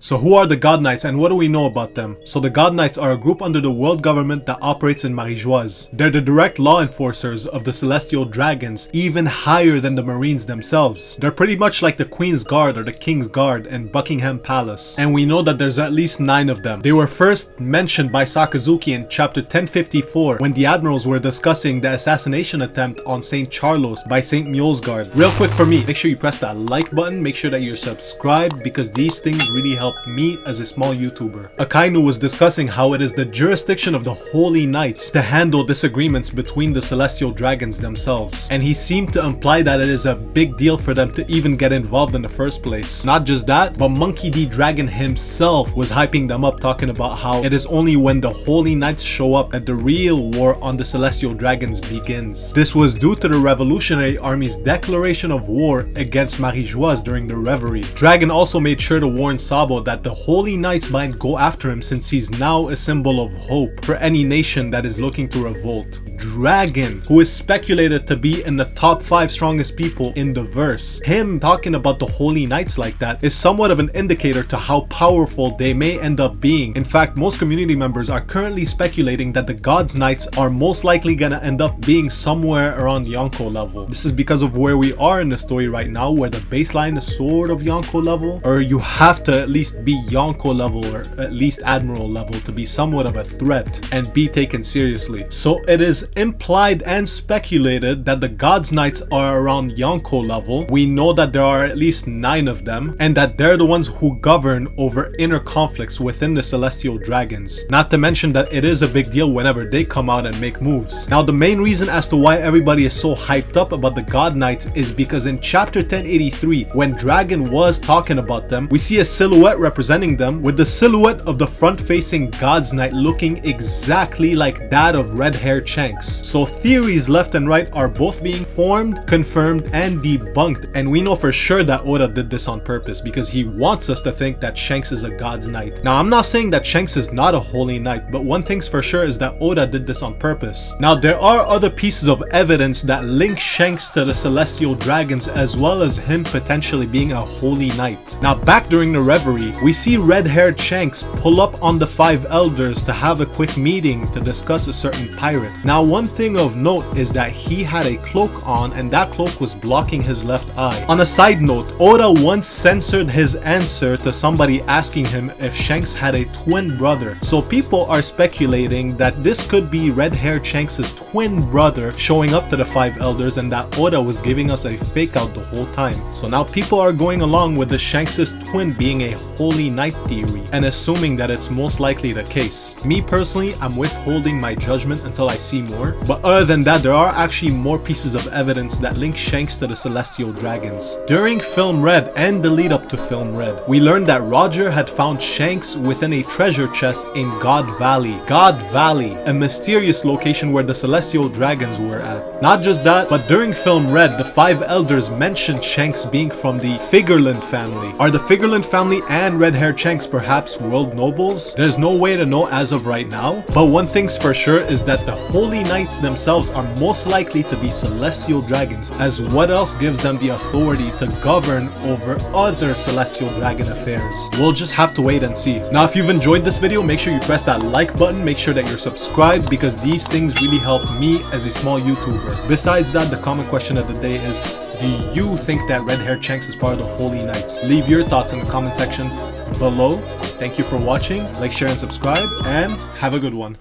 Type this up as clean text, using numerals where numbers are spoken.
So who are the God Knights and what do we know about them? So the God Knights are a group under the world government that operates in Marijoise. They're the direct law enforcers of the Celestial Dragons, even higher than the Marines themselves. They're pretty much like the Queen's Guard or the King's Guard in Buckingham Palace. And we know that there's at least 9 of them. They were first mentioned by Sakazuki in chapter 1054 when the admirals were discussing the assassination attempt on St. Charlos by St. Mulesguard. Real quick for me, make sure you press that like button, make sure that you're subscribed because these things really help me as a small YouTuber. Akainu was discussing how it is the jurisdiction of the Holy Knights to handle disagreements between the Celestial Dragons themselves. And he seemed to imply that it is a big deal for them to even get involved in the first place. Not just that, but Monkey D. Dragon himself was hyping them up, talking about how it is only when the Holy Knights show up that the real war on the Celestial Dragons begins. This was due to the Revolutionary Army's declaration of war against Marijoise during the Reverie. Dragon also made sure to warn Sabo that the Holy Knights might go after him since he's now a symbol of hope for any nation that is looking to revolt. Dragon, who is speculated to be in the top 5 strongest people in the verse, him talking about the Holy Knights like that is somewhat of an indicator to how powerful they may end up being. In fact, most community members are currently speculating that the God's Knights are most likely gonna end up being somewhere around Yonko level. This is because of where we are in the story right now, where the baseline is sort of Yonko level, or you have to at least be Yonko level or at least Admiral level to be somewhat of a threat and be taken seriously. So it is implied and speculated that the God's Knights are around Yonko level. We know that there are at least 9 of them and that they're the ones who govern over inner conflicts within the Celestial Dragons. Not to mention that it is a big deal whenever they come out and make moves. Now the main reason as to why everybody is so hyped up about the God Knights is because in chapter 1083, when Dragon was talking about them, we see a silhouette representing them with the silhouette of the front-facing God's Knight looking exactly like that of red-haired Shanks. So theories left and right are both being formed, confirmed, and debunked, and we know for sure that Oda did this on purpose because he wants us to think that Shanks is a God's Knight. Now I'm not saying that Shanks is not a Holy Knight, but one thing's for sure is that Oda did this on purpose. Now there are other pieces of evidence that link Shanks to the Celestial Dragons as well as him potentially being a Holy Knight. Now back during the Reverie, we see red-haired Shanks pull up on the 5 elders to have a quick meeting to discuss a certain pirate. Now one thing of note is that he had a cloak on and that cloak was blocking his left eye. On a side note, Oda once censored his answer to somebody asking him if Shanks had a twin brother. So people are speculating that this could be red-haired Shanks' twin brother showing up to the 5 elders and that Oda was giving us a fake out the whole time. So now people are going along with the Shanks' twin being a Holy Knight theory and assuming that it's most likely the case. Me personally, I'm withholding my judgment until I see more, but other than that, there are actually more pieces of evidence that link Shanks to the Celestial Dragons. During Film Red and the lead up to Film Red, we learned that Roger had found Shanks within a treasure chest in God Valley. God Valley, a mysterious location where the Celestial Dragons were at. Not just that, but during Film Red, the 5 elders mentioned Shanks being from the Figureland family. Are the Figureland family and red-haired Shanks perhaps world nobles? There's no way to know as of right now, but one thing's for sure is that the Holy Knights themselves are most likely to be Celestial Dragons, as what else gives them the authority to govern over other Celestial Dragon affairs? We'll just have to wait and see. Now if you've enjoyed this video, make sure you press that like button, make sure that you're subscribed because these things really help me as a small YouTuber. Besides that, the common question of the day is, do you think that red-haired Shanks is part of the Holy Knights? Leave your thoughts in the comment section below. Thank you for watching, like, share, and subscribe, and have a good one.